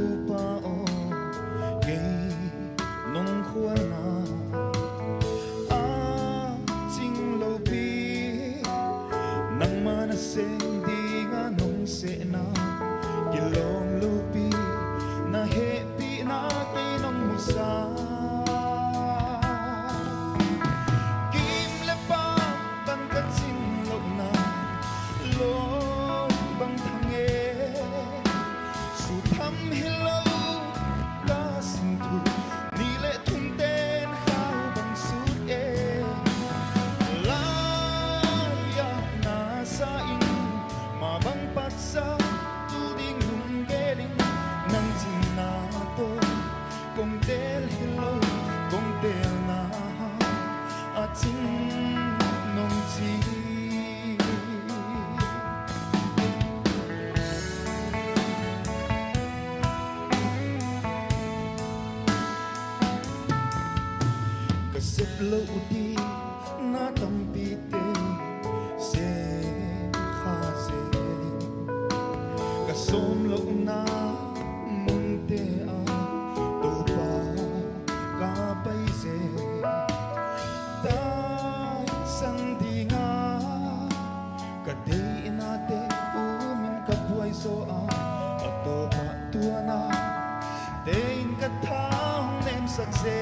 lupa o gay nung khuya na a ching lo bi nang manaseng di nga nung se na kilong lupi na happy na kay nung musa kim lepa bang katsin lo na lo bang thange su tham hello ka sin thu ni le thung ten hao bang su e la ya na sa in ma bang pat sa tu ding lung ge ding nang jin na to kong tel hello kong tel na a ching nong chi kasip lo di na tampi te se kha se kasom lo na mun te a to pa ka pai se dai sang di nga ka te ina te u min ka puai so a to pa tu na te in ka thang nem sak se